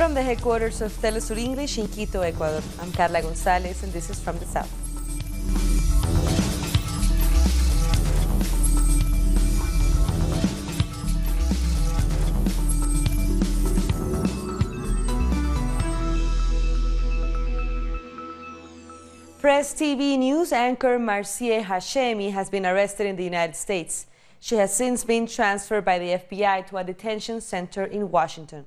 From the headquarters of teleSUR English in Quito, Ecuador, I'm Carla Gonzalez, and this is From the South. Press TV news anchor Marcia Hashemi has been arrested in the United States. She has since been transferred by the FBI to a detention center in Washington.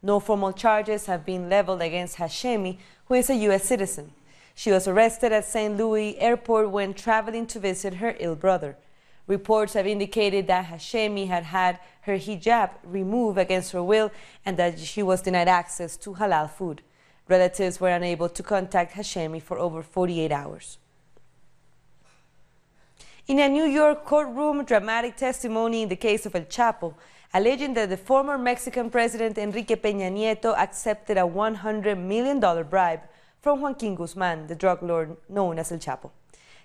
No formal charges have been leveled against Hashemi, who is a U.S. citizen. She was arrested at St. Louis Airport when traveling to visit her ill brother. Reports have indicated that Hashemi had had her hijab removed against her will and that she was denied access to halal food. Relatives were unable to contact Hashemi for over 48 hours. In a New York courtroom, dramatic testimony in the case of El Chapo, alleging that the former Mexican president Enrique Pena Nieto accepted a $100 million bribe from Joaquin Guzman, the drug lord known as El Chapo.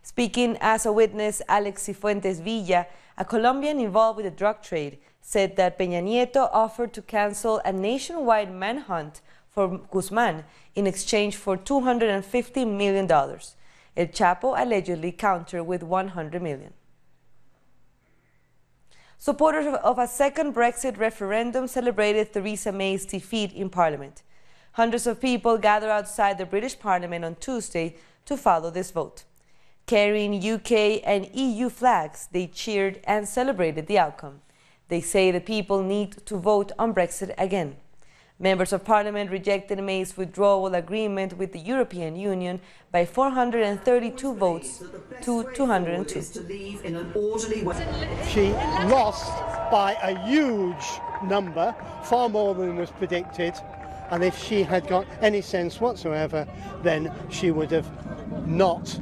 Speaking as a witness, Alex Cifuentes Villa, a Colombian involved with the drug trade, said that Pena Nieto offered to cancel a nationwide manhunt for Guzman in exchange for $250 million. El Chapo allegedly countered with $100 million. Supporters of a second Brexit referendum celebrated Theresa May's defeat in Parliament. Hundreds of people gathered outside the British Parliament on Tuesday to follow this vote. Carrying UK and EU flags, they cheered and celebrated the outcome. They say the people need to vote on Brexit again. Members of Parliament rejected May's withdrawal agreement with the European Union by 432 votes to 202. She lost by a huge number, far more than was predicted, and if she had got any sense whatsoever, then she would have not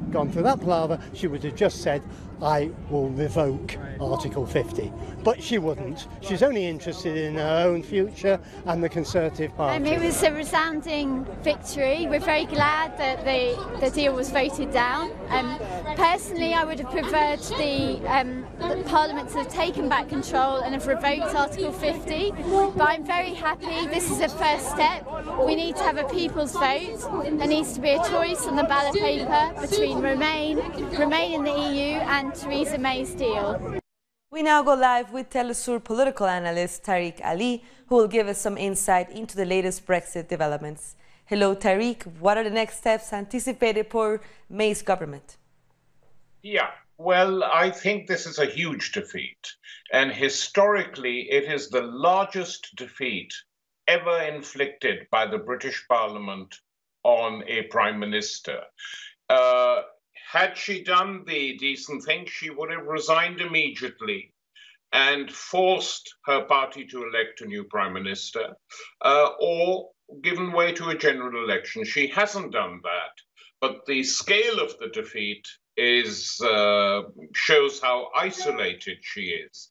gone through that palaver. She would have just said, I will revoke Article 50. But she wouldn't. She's only interested in her own future and the Conservative Party. It was a resounding victory. We're very glad that the deal was voted down. Personally, I would have preferred the Parliament to have taken back control and have revoked Article 50. But I'm very happy. This is a first step. We need to have a people's vote. There needs to be a choice on the ballot paper between remain in the EU and Theresa May's deal. We now go live with teleSUR political analyst Tariq Ali, who will give us some insight into the latest Brexit developments. Hello, Tariq. What are the next steps anticipated for May's government? Yeah, well, I think this is a huge defeat. And historically, it is the largest defeat ever inflicted by the British Parliament on a prime minister. Had she done the decent thing, she would have resigned immediately and forced her party to elect a new prime minister or given way to a general election. She hasn't done that, but the scale of the defeat shows how isolated she is.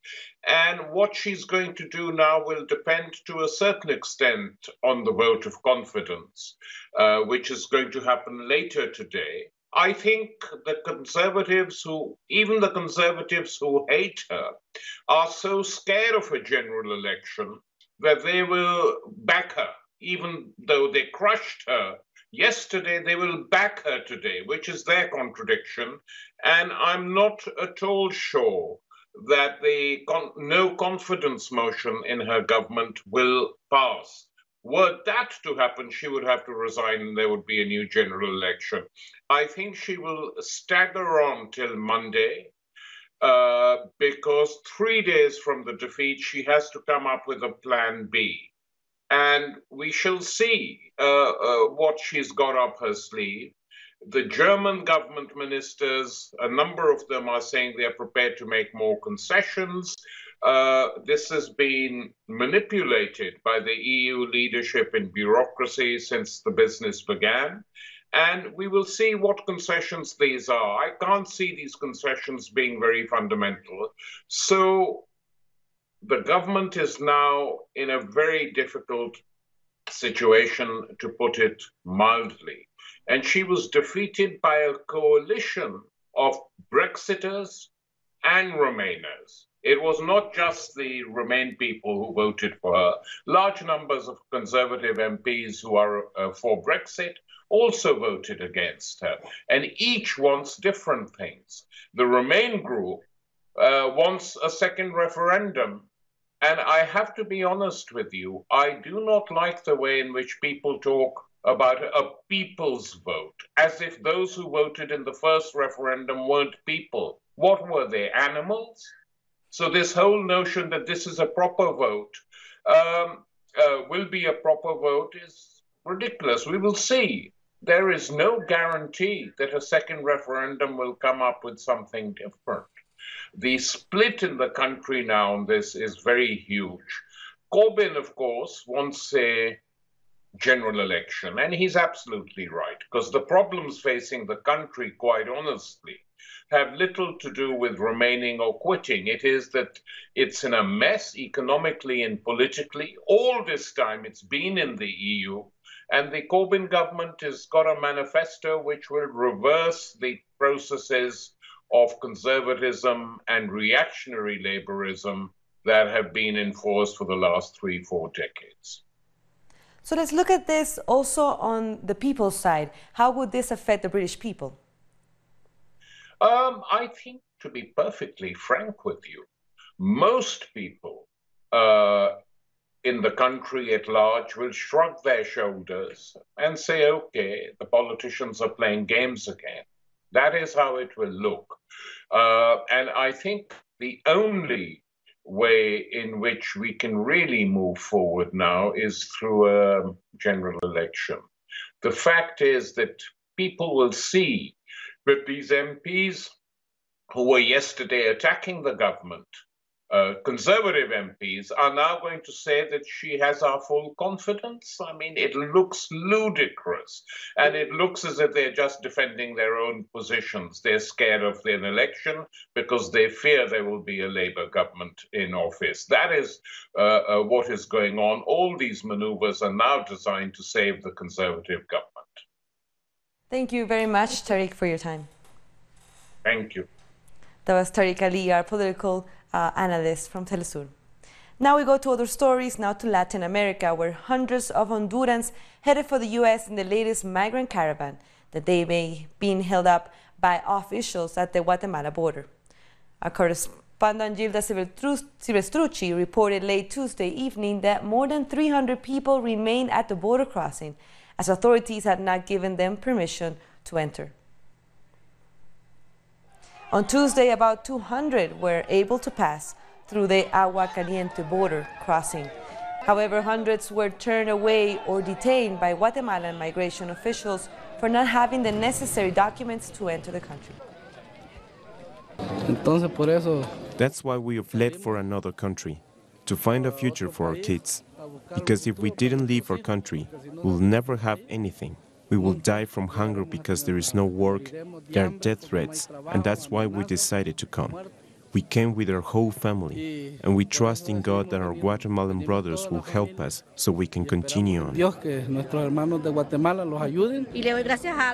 And what she's going to do now will depend to a certain extent on the vote of confidence, which is going to happen later today. I think the Conservatives even the Conservatives who hate her, are so scared of a general election that they will back her. Even though they crushed her yesterday, they will back her today, which is their contradiction. And I'm not at all sure that the no confidence motion in her government will pass. Were that to happen, she would have to resign and there would be a new general election. I think she will stagger on till Monday because 3 days from the defeat, she has to come up with a plan B. And we shall see what she's got up her sleeve. The German government ministers, a number of them are saying they are prepared to make more concessions. This has been manipulated by the EU leadership and bureaucracy since the business began. And we will see what concessions these are. I can't see these concessions being very fundamental. So the government is now in a very difficult situation, to put it mildly. And she was defeated by a coalition of Brexiters and Remainers. It was not just the Remain people who voted for her. Large numbers of Conservative MPs who are for Brexit also voted against her. And each wants different things. The Remain group wants a second referendum. And I have to be honest with you, I do not like the way in which people talk about a people's vote, as if those who voted in the first referendum weren't people. What were they, animals? So this whole notion that this is a proper vote, will be a proper vote is ridiculous. We will see. There is no guarantee that a second referendum will come up with something different. The split in the country now on this is very huge. Corbyn, of course, wants a general election, and he's absolutely right, because the problems facing the country, quite honestly, have little to do with remaining or quitting. It is that it's in a mess economically and politically. All this time it's been in the EU, and the Corbyn government has got a manifesto which will reverse the processes of conservatism and reactionary labourism that have been enforced for the last 3-4 decades. So let's look at this also on the people's side. How would this affect the British people? I think, to be perfectly frank with you, most people in the country at large will shrug their shoulders and say, okay, the politicians are playing games again. That is how it will look. And I think the only way in which we can really move forward now is through a general election. The fact is that people will see that these MPs who were yesterday attacking the government, Conservative MPs, are now going to say that she has our full confidence. I mean, it looks ludicrous, and it looks as if they're just defending their own positions. They're scared of an election because they fear there will be a Labour government in office. That is what is going on. All these maneuvers are now designed to save the Conservative government. Thank you very much, Tariq, for your time. Thank you. That was Tariq Ali, our political analyst from teleSUR. Now we go to other stories, now to Latin America, where hundreds of Hondurans headed for the U.S. in the latest migrant caravan that they may be held up by officials at the Guatemala border. Our correspondent Gilda Silvestrucci reported late Tuesday evening that more than 300 people remain at the border crossing, as authorities had not given them permission to enter. On Tuesday, about 200 were able to pass through the Agua Caliente border crossing. However, hundreds were turned away or detained by Guatemalan migration officials for not having the necessary documents to enter the country. That's why we have fled for another country, to find a future for our kids. Because if we didn't leave our country, we'll never have anything. We will die from hunger because there is no work, there are death threats, and that's why we decided to come. We came with our whole family, and we trust in God that our Guatemalan brothers will help us so we can continue on.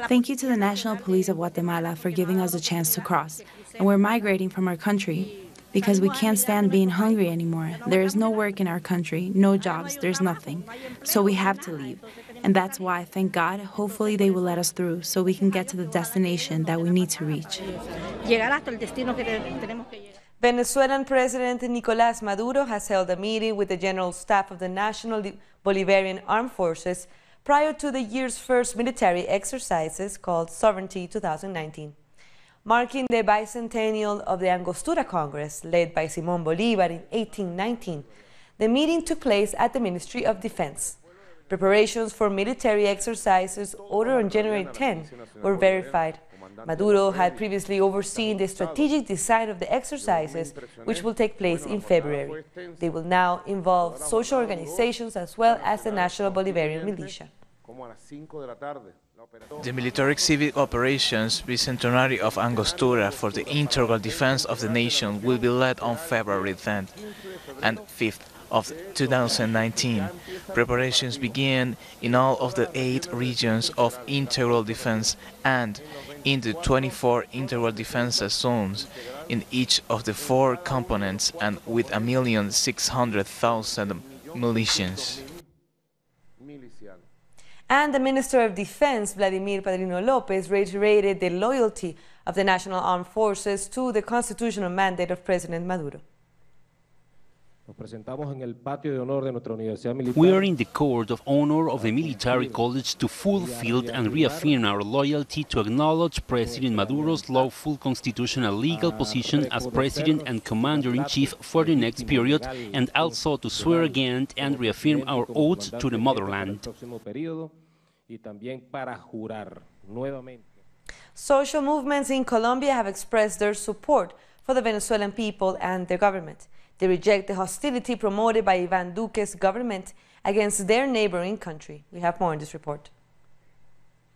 Thank you to the National Police of Guatemala for giving us a chance to cross. And we're migrating from our country because we can't stand being hungry anymore. There is no work in our country, no jobs, there's nothing. So we have to leave. And that's why, thank God, hopefully they will let us through so we can get to the destination that we need to reach. Venezuelan President Nicolás Maduro has held a meeting with the General Staff of the National Bolivarian Armed Forces prior to the year's first military exercises called Sovereignty 2019. Marking the bicentennial of the Angostura Congress, led by Simón Bolívar in 1819, the meeting took place at the Ministry of Defense. Preparations for military exercises ordered on January 10 were verified. Maduro had previously overseen the strategic design of the exercises, which will take place in February. They will now involve social organizations as well as the National Bolivarian Militia. The military civic operations bicentenary of Angostura for the integral defense of the nation will be led on February 10th and 5th of 2019. Preparations began in all of the 8 regions of integral defense and in the 24 integral defense zones in each of the 4 components and with 1,600,000 militias. And the Minister of Defense, Vladimir Padrino Lopez, reiterated the loyalty of the National Armed Forces to the constitutional mandate of President Maduro. We are in the court of honor of the military college to fulfill and reaffirm our loyalty to acknowledge President Maduro's lawful constitutional legal position as President and Commander-in-Chief for the next period, and also to swear again and reaffirm our oath to the motherland. Social movements in Colombia have expressed their support for the Venezuelan people and their government. They reject the hostility promoted by Iván Duque's government against their neighboring country. We have more in this report.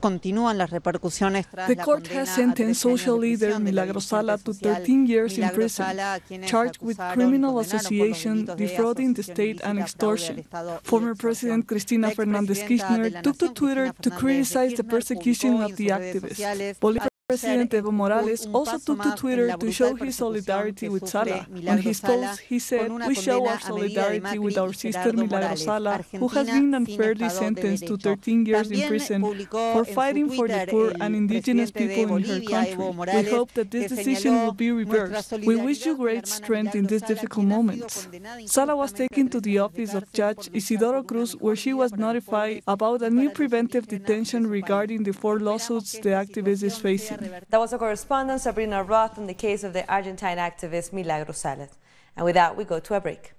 The court has sentenced social leader Milagros Sala to 13 years in prison, charged with criminal association, defrauding the state and extortion. Former President Cristina Fernández Kirchner took to Twitter to criticize the persecution of the activists. President Evo Morales also took to Twitter to show his solidarity with Sala. On his post, he said, "We show our solidarity with our sister Milagros Sala, who has been unfairly sentenced to 13 years in prison for fighting for the poor and indigenous people in her country. We hope that this decision will be reversed. We wish you great strength in these difficult moments." Sala was taken to the office of Judge Isidoro Cruz, where she was notified about a new preventive detention regarding the 4 lawsuits the activist is facing. That was our correspondent Sabrina Roth on the case of the Argentine activist Milagros Sala. And with that, we go to a break.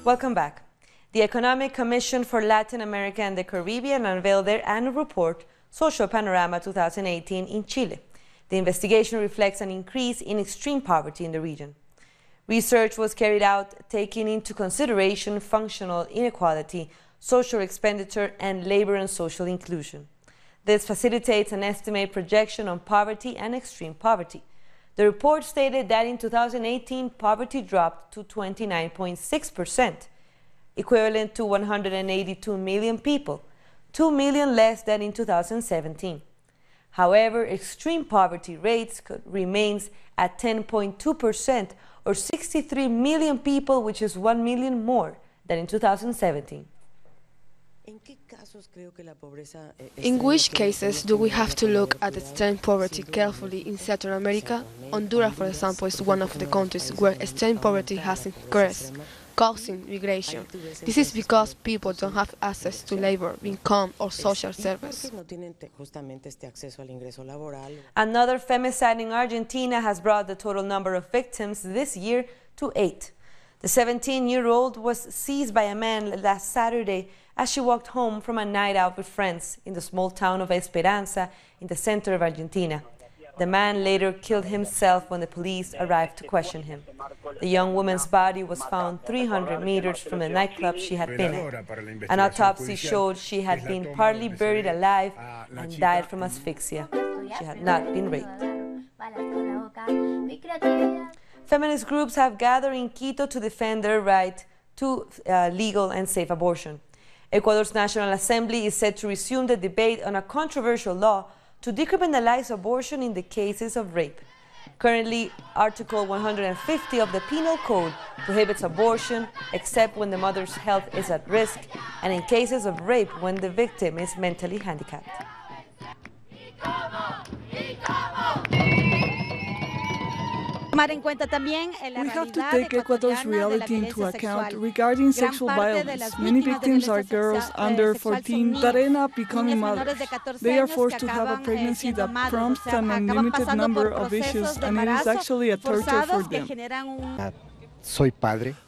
Welcome back. The Economic Commission for Latin America and the Caribbean unveiled their annual report, Social Panorama 2018, in Chile. The investigation reflects an increase in extreme poverty in the region. Research was carried out taking into consideration functional inequality, social expenditure, and labor and social inclusion. This facilitates an estimated projection on poverty and extreme poverty. The report stated that in 2018, poverty dropped to 29.6%, equivalent to 182 million people, 2 million less than in 2017. However, extreme poverty rates remains at 10.2%, or 63 million people, which is 1 million more than in 2017. In which cases do we have to look at extreme poverty carefully in Central America? Honduras, for example, is one of the countries where extreme poverty has increased, causing migration. This is because people don't have access to labor, income, or social service. Another femicide in Argentina has brought the total number of victims this year to 8. The 17-year-old was seized by a man last Saturday as she walked home from a night out with friends in the small town of Esperanza in the center of Argentina. The man later killed himself when the police arrived to question him. The young woman's body was found 300 meters from the nightclub she had been at. An autopsy showed she had been partly buried alive and died from asphyxia. She had not been raped. Feminist groups have gathered in Quito to defend their right to legal and safe abortion. Ecuador's National Assembly is set to resume the debate on a controversial law to decriminalize abortion in the cases of rape. Currently, Article 150 of the Penal Code prohibits abortion except when the mother's health is at risk and in cases of rape when the victim is mentally handicapped. We have to take Ecuador's reality into account regarding sexual violence. Many victims are girls under 14 that end up becoming mothers. They are forced to have a pregnancy that prompts an unlimited number of issues, and it is actually a torture for them.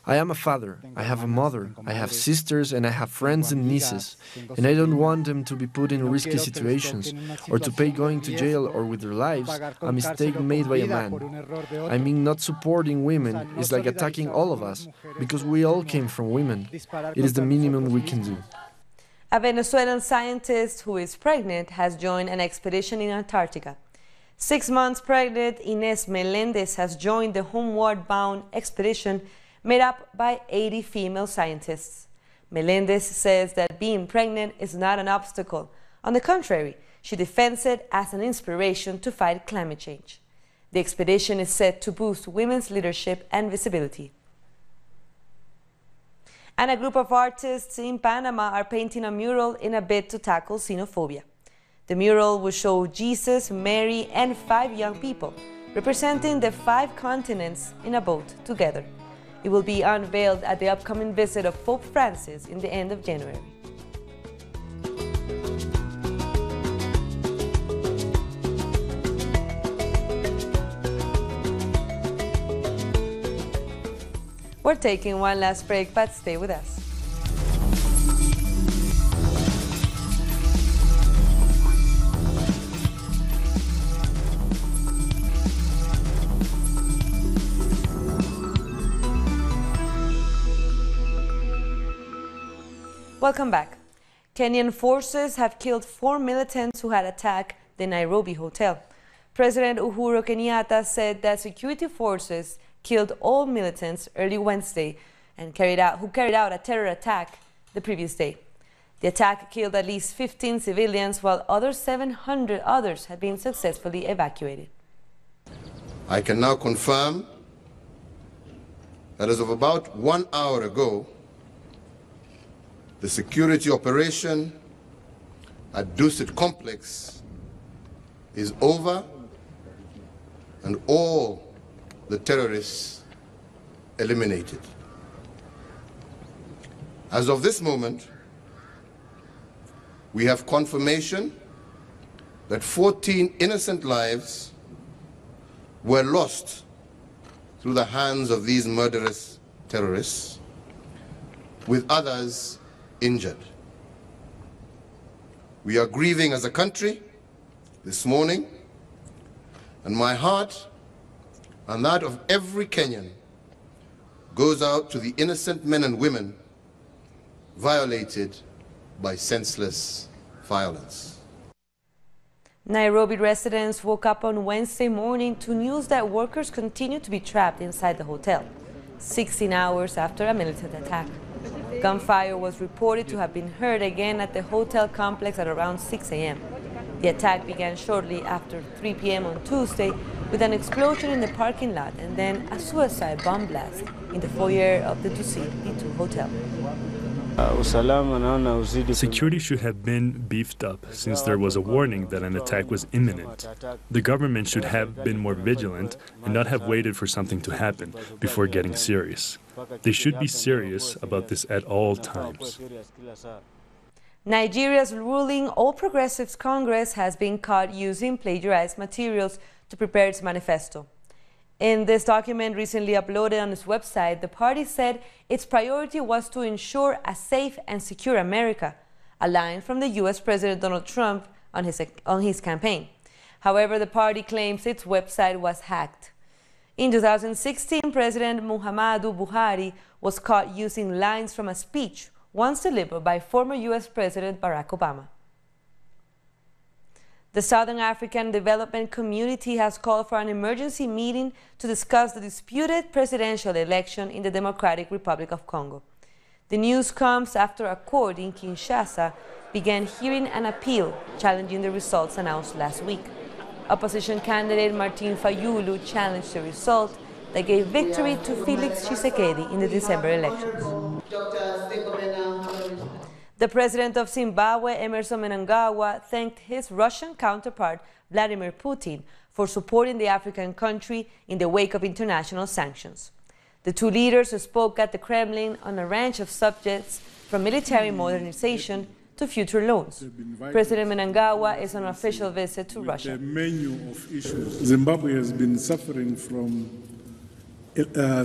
I am a father, I have a mother, I have sisters, and I have friends and nieces, and I don't want them to be put in risky situations, or to pay going to jail or with their lives, a mistake made by a man. I mean, not supporting women is like attacking all of us, because we all came from women. It is the minimum we can do. A Venezuelan scientist who is pregnant has joined an expedition in Antarctica. 6 months pregnant, Inés Melendez has joined the homeward-bound expedition made up by 80 female scientists. Melendez says that being pregnant is not an obstacle. On the contrary, she defends it as an inspiration to fight climate change. The expedition is set to boost women's leadership and visibility. And a group of artists in Panama are painting a mural in a bid to tackle xenophobia. The mural will show Jesus, Mary, and 5 young people, representing the 5 continents in a boat together. It will be unveiled at the upcoming visit of Pope Francis in the end of January. We're taking one last break, but stay with us. Welcome back. Kenyan forces have killed 4 militants who had attacked the Nairobi hotel. President Uhuru Kenyatta said that security forces killed all militants early Wednesday and carried out a terror attack the previous day. The attack killed at least 15 civilians, while other 700 others had been successfully evacuated. I can now confirm that as of about 1 hour ago, the security operation at Dusit Complex is over and all the terrorists eliminated. As of this moment, we have confirmation that 14 innocent lives were lost through the hands of these murderous terrorists, with others injured. We are grieving as a country this morning, and my heart and that of every Kenyan goes out to the innocent men and women violated by senseless violence. Nairobi residents woke up on Wednesday morning to news that workers continue to be trapped inside the hotel, 16 hours after a militant attack. Gunfire was reported to have been heard again at the hotel complex at around 6 a.m. The attack began shortly after 3 p.m. on Tuesday with an explosion in the parking lot and then a suicide bomb blast in the foyer of the Dusit D2 hotel. Security should have been beefed up since there was a warning that an attack was imminent. The government should have been more vigilant and not have waited for something to happen before getting serious. They should be serious about this at all times. Nigeria's ruling All Progressives Congress has been caught using plagiarized materials to prepare its manifesto. In this document recently uploaded on its website, the party said its priority was to ensure a safe and secure America, a line from the U.S. President Donald Trump on his campaign. However, the party claims its website was hacked. In 2016, President Muhammadu Buhari was caught using lines from a speech once delivered by former U.S. President Barack Obama. The Southern African Development Community has called for an emergency meeting to discuss the disputed presidential election in the Democratic Republic of Congo. The news comes after a court in Kinshasa began hearing an appeal challenging the results announced last week. Opposition candidate Martin Fayulu challenged the result that gave victory to Felix Tshisekedi in the December elections. The president of Zimbabwe, Emerson Mnangagwa, thanked his Russian counterpart, Vladimir Putin, for supporting the African country in the wake of international sanctions. The two leaders spoke at the Kremlin on a range of subjects, from military modernization to future loans. President Mnangagwa is on an official visit to Russia. Zimbabwe has been suffering from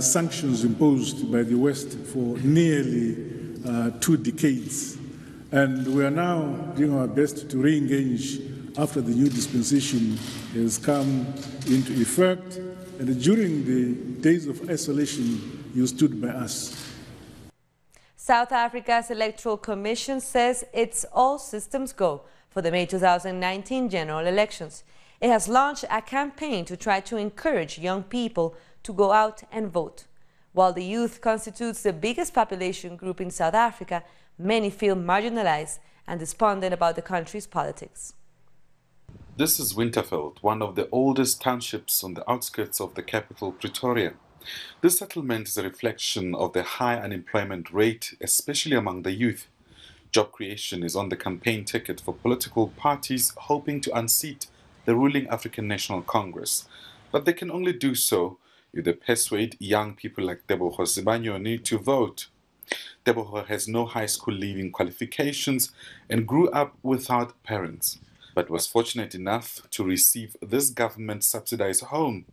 sanctions imposed by the West for nearly 2 decades. And we are now doing our best to re-engage after the new dispensation has come into effect. And during the days of isolation, you stood by us. South Africa's Electoral Commission says it's all systems go for the May 2019 general elections. It has launched a campaign to try to encourage young people to go out and vote. While the youth constitutes the biggest population group in South Africa, many feel marginalized and despondent about the country's politics. This is Winterveld, one of the oldest townships on the outskirts of the capital, Pretoria. This settlement is a reflection of the high unemployment rate, especially among the youth. Job creation is on the campaign ticket for political parties hoping to unseat the ruling African National Congress. But they can only do so if they persuade young people like Tebogo Sibanyoni to vote. Tebogo has no high school leaving qualifications and grew up without parents, but was fortunate enough to receive this government-subsidized home.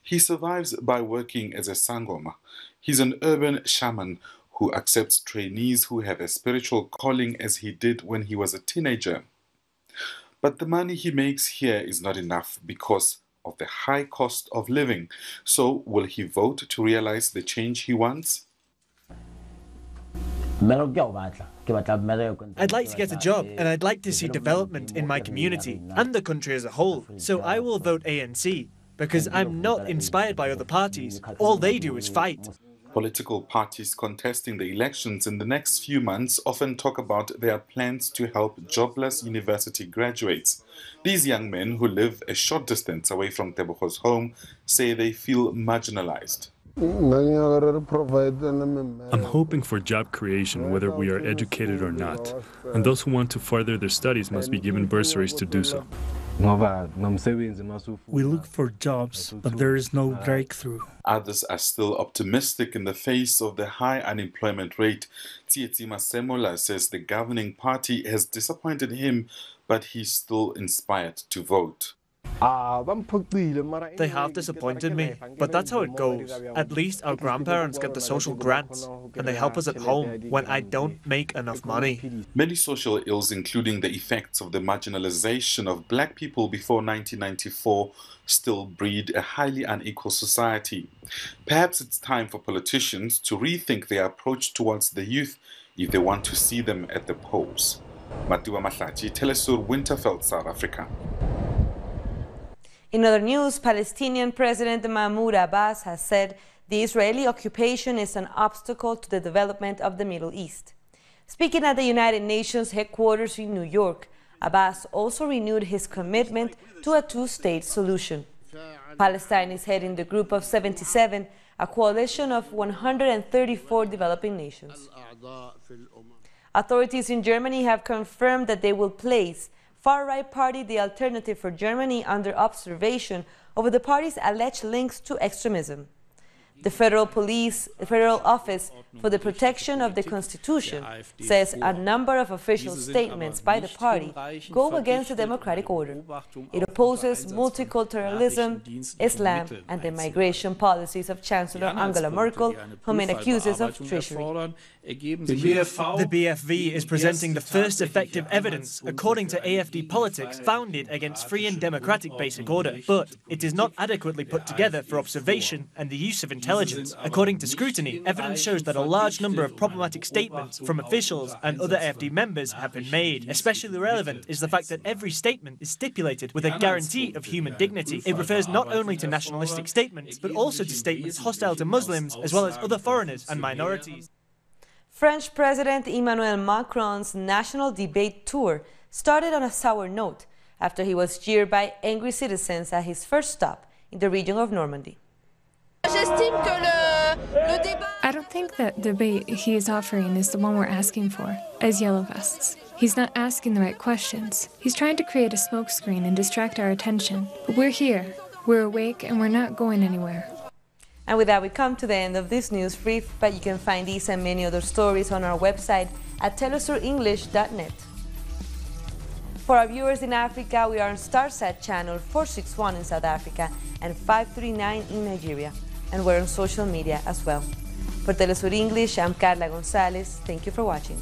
He survives by working as a sangoma. He's an urban shaman who accepts trainees who have a spiritual calling as he did when he was a teenager. But the money he makes here is not enough because of the high cost of living. So will he vote to realize the change he wants? I'd like to get a job, and I'd like to see development in my community and the country as a whole. So I will vote ANC, because I'm not inspired by other parties. All they do is fight. Political parties contesting the elections in the next few months often talk about their plans to help jobless university graduates. These young men who live a short distance away from Tebogo's home say they feel marginalized. I'm hoping for job creation, whether we are educated or not. And those who want to further their studies must be given bursaries to do so. We look for jobs, but there is no breakthrough. Others are still optimistic in the face of the high unemployment rate. Tsietsima Semola says the governing party has disappointed him, but he's still inspired to vote. They have disappointed me, but that's how it goes. At least our grandparents get the social grants, and they help us at home when I don't make enough money. Many social ills, including the effects of the marginalization of black people before 1994, still breed a highly unequal society. Perhaps it's time for politicians to rethink their approach towards the youth if they want to see them at the polls. Matiwa Mahlachi, teleSUR, Winterveld, South Africa. In other news, Palestinian President Mahmoud Abbas has said the Israeli occupation is an obstacle to the development of the Middle East. Speaking at the United Nations headquarters in New York, Abbas also renewed his commitment to a two-state solution. Palestine is heading the Group of 77, a coalition of 134 developing nations. Authorities in Germany have confirmed that they will place far-right party The Alternative for Germany under observation over the party's alleged links to extremism. The Federal Office for the Protection of the Constitution says a number of official statements by the party go against the democratic order. It opposes multiculturalism, Islam, and the migration policies of Chancellor Angela Merkel, whom it accuses of treachery. The BFV is presenting the first effective evidence, according to AFD Politics, founded against free and democratic basic order. But it is not adequately put together for observation and the use of intelligence. According to scrutiny, evidence shows that a large number of problematic statements from officials and other AFD members have been made. Especially relevant is the fact that every statement is stipulated with a guarantee of human dignity. It refers not only to nationalistic statements, but also to statements hostile to Muslims, as well as other foreigners and minorities. French President Emmanuel Macron's national debate tour started on a sour note after he was jeered by angry citizens at his first stop in the region of Normandy. I don't think that debate he is offering is the one we're asking for, as Yellow Vests. He's not asking the right questions. He's trying to create a smokescreen and distract our attention. But we're here, we're awake, and we're not going anywhere. And with that, we come to the end of this news brief, but you can find these and many other stories on our website at telesurenglish.net. For our viewers in Africa, we are on Starsat channel 461 in South Africa and 539 in Nigeria. And we're on social media as well. For telesur English, I'm Carla Gonzalez. Thank you for watching.